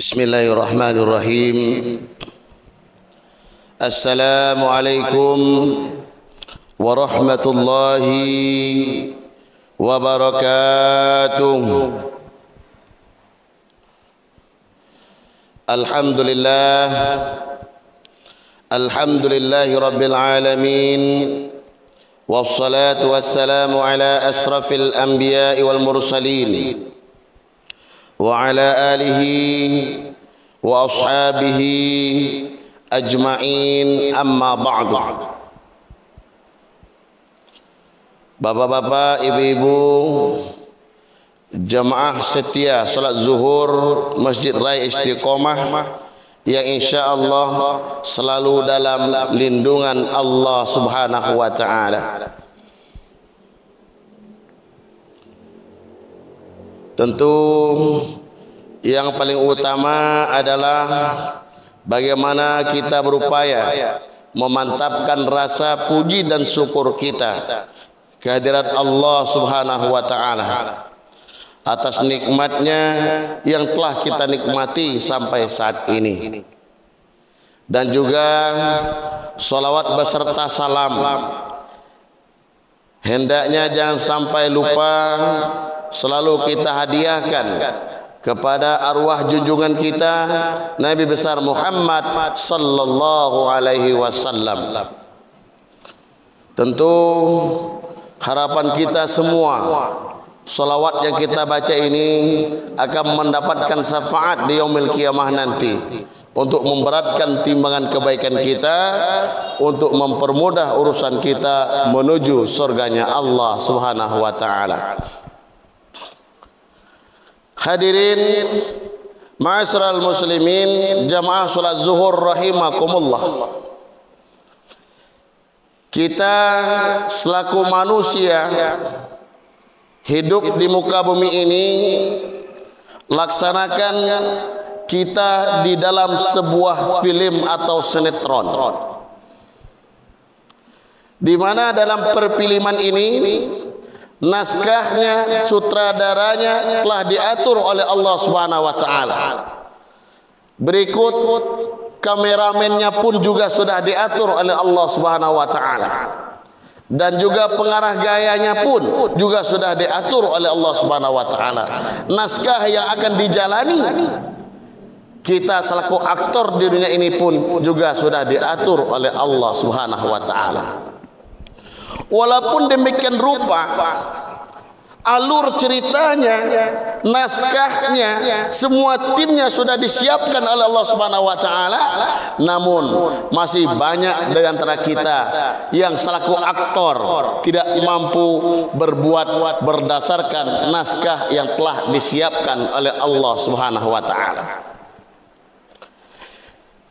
Bismillahirrahmanirrahim. Assalamualaikum warahmatullahi wabarakatuh. Alhamdulillah, alhamdulillahi rabbil alamin, wassalatu wassalamu ala asrafil anbiya'i wal mursalin wa ala alihi wa ashabihi ajma'in, amma ba'du. Bapak-bapak, ibu-ibu, jamaah setia salat zuhur Masjid Raya Istiqomah yang insyaallah selalu dalam lindungan Allah Subhanahu wa taala. Tentu yang paling utama adalah bagaimana kita berupaya memantapkan rasa puji dan syukur kita kehadirat Allah Subhanahu wa taala atas nikmatnya yang telah kita nikmati sampai saat ini, dan juga salawat beserta salam hendaknya jangan sampai lupa selalu kita hadiahkan kepada arwah junjungan kita Nabi besar Muhammad sallallahu alaihi wasallam. Tentu harapan kita semua salawat yang kita baca ini akan mendapatkan syafaat di yaumil qiyamah nanti untuk memberatkan timbangan kebaikan kita, untuk mempermudah urusan kita menuju surganya Allah Subhanahu wa taala. Hadirin ma'asyiral muslimin, jamaah salat zuhur rahimakumullah. Kita selaku manusia hidup di muka bumi ini, laksanakan kita di dalam sebuah film atau sinetron, di mana dalam perfilman ini naskahnya, sutradaranya telah diatur oleh Allah Subhanahu wa taala. Berikut kameramennya pun juga sudah diatur oleh Allah Subhanahu wa taala. Dan juga pengarah gayanya pun juga sudah diatur oleh Allah Subhanahu wa taala. Naskah yang akan dijalani kita selaku aktor di dunia ini pun juga sudah diatur oleh Allah Subhanahu wa taala. Walaupun demikian rupa alur ceritanya, naskahnya, semua timnya sudah disiapkan oleh Allah Subhanahu wa taala, namun masih banyak di antara kita yang selaku aktor tidak mampu berbuat berdasarkan naskah yang telah disiapkan oleh Allah Subhanahu wa taala.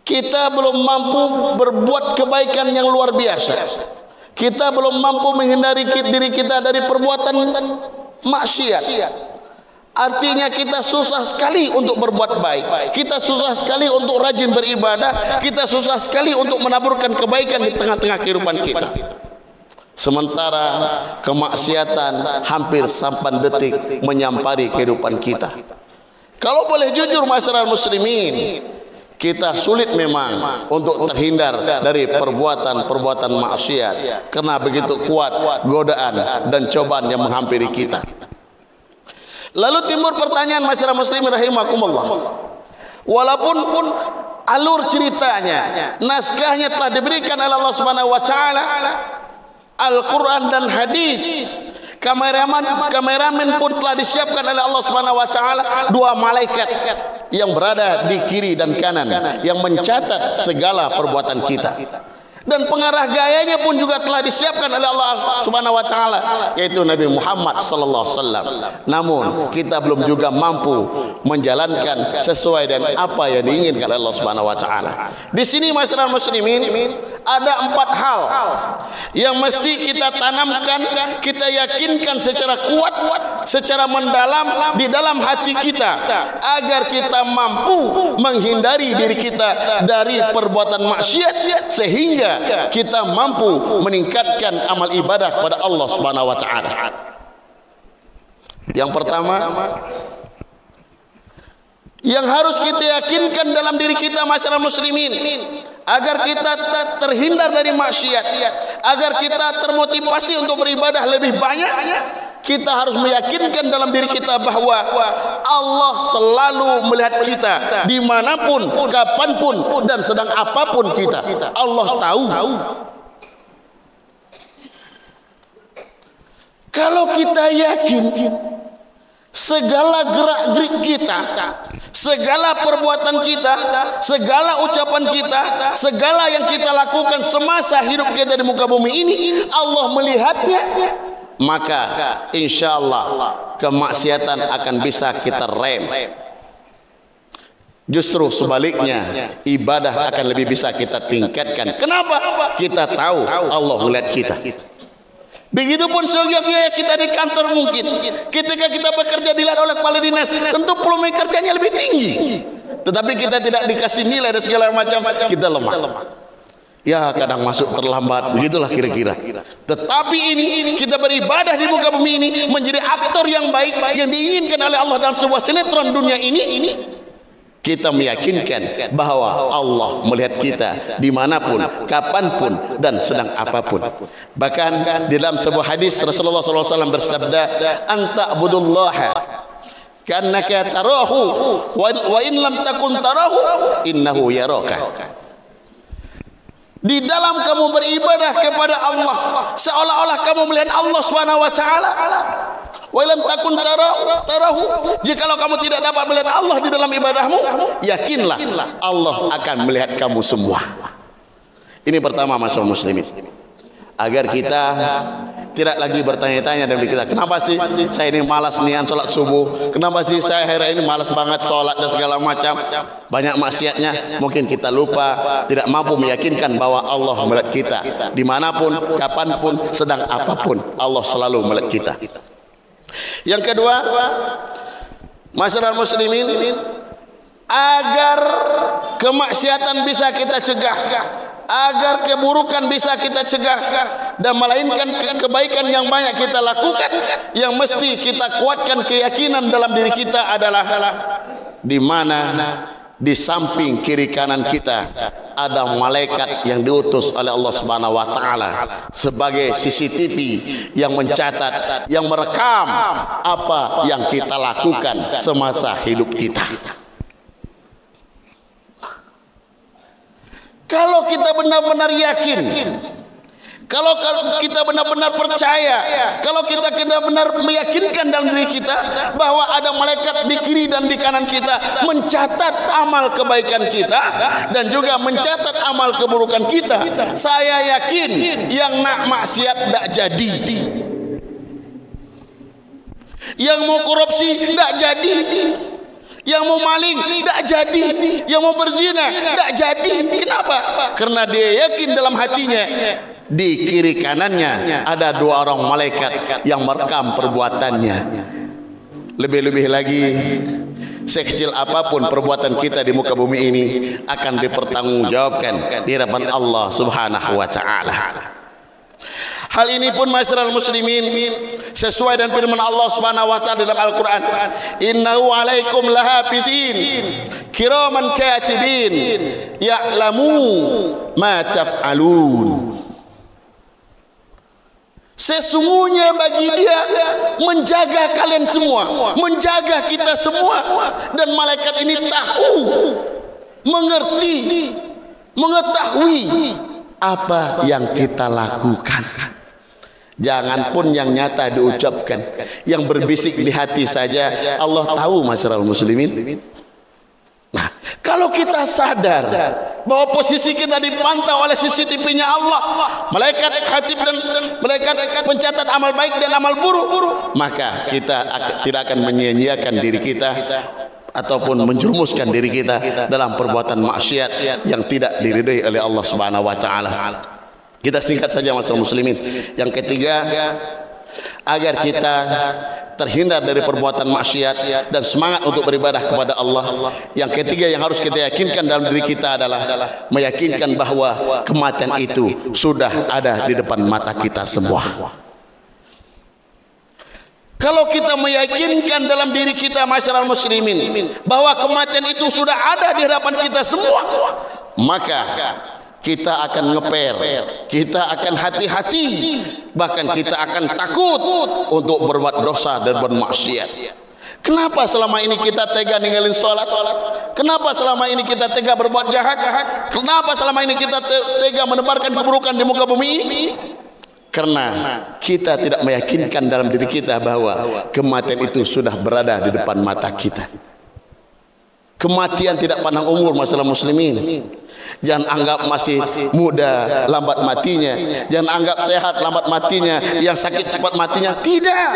Kita belum mampu berbuat kebaikan yang luar biasa. Kita belum mampu menghindari diri kita dari perbuatan maksiat. Artinya kita susah sekali untuk berbuat baik. Kita susah sekali untuk rajin beribadah. Kita susah sekali untuk menaburkan kebaikan di tengah-tengah kehidupan kita. Sementara kemaksiatan hampir sampai detik menyampari kehidupan kita. Kalau boleh jujur masyarakat muslimin, kita sulit memang untuk terhindar dari perbuatan-perbuatan maksiat karena begitu kuat godaan dan cobaan yang menghampiri kita. Lalu timbul pertanyaan masyarakat muslimin rahimakumullah. Walaupun alur ceritanya, naskahnya telah diberikan oleh Allah Subhanahu wa taala, Al-Quran dan hadis, kameramen pun telah disiapkan oleh Allah Subhanahu wa taala, dua malaikat yang berada di kiri dan kanan yang mencatat segala perbuatan kita. Dan pengarah gayanya pun juga telah disiapkan oleh Allah Subhanahu wa taala, yaitu Nabi Muhammad sallallahu alaihi wasallam. Namun kita belum juga mampu menjalankan sesuai dengan apa yang diinginkan oleh Allah Subhanahu wa taala. Di sini masyarakat muslimin ada 4 hal yang mesti kita tanamkan, kita yakinkan secara kuat, secara mendalam di dalam hati kita, agar kita mampu menghindari diri kita dari perbuatan maksiat, sehingga kita mampu meningkatkan amal ibadah kepada Allah Subhanahu wa taala. Yang pertama, yang harus kita yakinkan dalam diri kita masyarakat muslimin, agar kita terhindar dari maksiat, agar kita termotivasi untuk beribadah lebih banyak. Kita harus meyakinkan dalam diri kita bahwa Allah selalu melihat kita dimanapun, kapanpun, dan sedang apapun kita. Allah tahu. Kalau kita yakin segala gerak-gerik kita, segala perbuatan kita, segala ucapan kita, segala yang kita lakukan semasa hidup kita di muka bumi ini, Allah melihatnya, maka insya Allah kemaksiatan akan bisa kita rem. Justru sebaliknya, ibadah akan lebih bisa kita tingkatkan. Kenapa? Kita tahu Allah melihat kita. Begitupun seyogyanya kita di kantor mungkin. Ketika kita bekerja dilihat oleh kepala dinas, tentu volume kerjanya lebih tinggi. Tetapi kita tidak dikasih nilai dan segala macam, kita lemah. Ya kadang masuk terlambat, begitulah kira-kira. Tetapi ini kita beribadah di muka bumi ini menjadi aktor yang baik yang diinginkan oleh Allah dalam sebuah sinetron dunia ini. Kita meyakinkan bahwa Allah melihat kita dimanapun, kapanpun, dan sedang apapun. Bahkan di dalam sebuah hadis Rasulullah SAW bersabda, "Anta abudullaha ka'annaka tarahu wa in lam takun tarahu innahu yaraka." Di dalam kamu beribadah kepada Allah seolah-olah kamu melihat Allah Subhanahu wa taala. Wa lam takun tarahu, jikalau kamu tidak dapat melihat Allah di dalam ibadahmu, yakinlah Allah akan melihat kamu semua. Ini pertama masalah muslimin, agar kita tidak lagi bertanya-tanya dan kita, kenapa sih saya ini malas niat sholat subuh, kenapa sih saya hari ini malas banget sholat dan segala macam, banyak maksiatnya. Mungkin kita lupa, tidak mampu meyakinkan bahwa Allah melihat kita dimanapun, kapanpun, sedang apapun, Allah selalu melihat kita. Yang kedua, masyarakat muslimin, agar kemaksiatan bisa kita cegah, agar keburukan bisa kita cegah, dan melainkan kebaikan yang banyak kita lakukan, yang mesti kita kuatkan keyakinan dalam diri kita adalah di mana di samping kiri kanan kita ada malaikat yang diutus oleh Allah Subhanahu wa taala sebagai CCTV yang mencatat, yang merekam apa yang kita lakukan semasa hidup kita. Kalau kita benar-benar yakin, kalau kita benar-benar percaya, kalau kita benar-benar meyakinkan dalam diri kita bahwa ada malaikat di kiri dan di kanan kita mencatat amal kebaikan kita dan juga mencatat amal keburukan kita, saya yakin yang nak maksiat tidak jadi, yang mau korupsi tidak jadi, yang mau maling tidak jadi, yang mau berzina tidak jadi. Kenapa? Karena dia yakin dalam hatinya di kiri kanannya ada dua orang malaikat yang merekam perbuatannya. Lebih-lebih lagi, sekecil apapun perbuatan kita di muka bumi ini akan dipertanggungjawabkan di hadapan Allah Subhanahu wa taala. Hal ini pun masyarakat muslimin sesuai dengan firman Allah Subhanahu wa taala dalam Al-Qur'an, "Innahu 'alaikum lahafidin kiraman katibin ya'lamu ma taf'alun." Sesungguhnya bagi dia menjaga kalian semua, menjaga kita semua, dan malaikat ini tahu, mengerti, mengetahui apa yang kita lakukan. Jangan pun yang nyata diucapkan, yang berbisik di hati saja Allah tahu masyarakat muslimin. Nah, kalau kita sadar bahwa posisi kita dipantau oleh CCTV-nya Allah, malaikat hatib dan malaikat pencatat amal baik dan amal buruk, maka kita tidak akan menyia-nyiakan diri kita ataupun menjerumuskan diri kita dalam perbuatan maksiat yang tidak diridhai oleh Allah Subhanahu wa taala. Kita singkat saja masalah muslimin. Yang ketiga, agar kita terhindar dari perbuatan maksiat dan semangat untuk beribadah kepada Allah. Yang ketiga yang harus kita yakinkan dalam diri kita adalah meyakinkan bahwa kematian itu sudah ada di depan mata kita semua. Kalau kita meyakinkan dalam diri kita masyarakat muslimin bahwa kematian itu sudah ada di hadapan kita semua, maka kita akan ngeper, kita akan hati-hati, bahkan kita akan takut untuk berbuat dosa dan bermaksiat. Kenapa selama ini kita tega ninggalin sholat? Kenapa selama ini kita tega berbuat jahat? Kenapa selama ini kita tega menebarkan keburukan di muka bumi ini? Karena kita tidak meyakinkan dalam diri kita bahwa kematian itu sudah berada di depan mata kita. Kematian tidak pandang umur masalah muslimin. Jangan anggap masih muda lambat matinya, jangan anggap sehat lambat matinya, yang sakit cepat matinya. Tidak.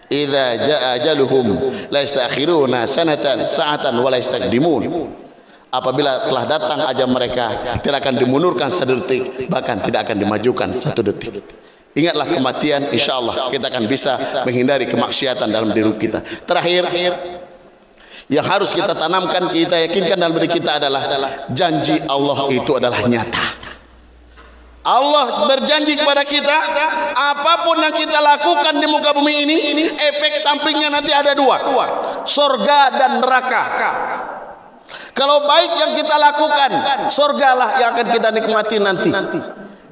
Idza jaa ajaluhum la yastakhiruna sanatan sa'atan wa la yastaqdimun. Apabila telah datang ajal mereka, tidak akan dimundurkan sedetik, bahkan tidak akan dimajukan satu detik. Ingatlah kematian, insyaallah kita akan bisa menghindari kemaksiatan dalam diri kita. Terakhir, yang harus kita tanamkan, kita yakinkan dalam diri kita adalah janji Allah itu adalah nyata. Allah berjanji kepada kita, apapun yang kita lakukan di muka bumi ini, efek sampingnya nanti ada dua, surga dan neraka. Kalau baik yang kita lakukan, surgalah yang akan kita nikmati nanti.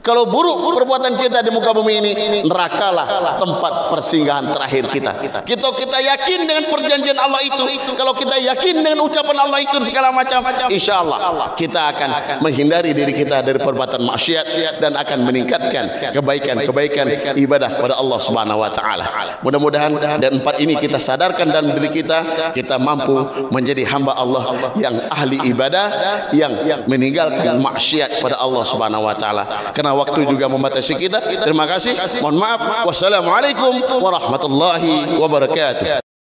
Kalau buruk perbuatan kita di muka bumi ini, nerakalah tempat persinggahan terakhir kita. Kita yakin dengan perjanjian Allah itu. Kalau kita yakin dengan ucapan Allah itu segala macam, insya Allah kita akan menghindari diri kita dari perbuatan maksiat dan akan meningkatkan kebaikan ibadah kepada Allah Subhanahu Wa Taala. Mudah-mudahan dan empat ini kita sadarkan dalam diri kita, kita mampu menjadi hamba Allah yang ahli ibadah, yang meninggalkan maksiat pada Allah Subhanahu Wa Taala. Karena waktu juga membatasi kita. Terima kasih. Mohon maaf. Wassalamualaikum warahmatullahi wabarakatuh.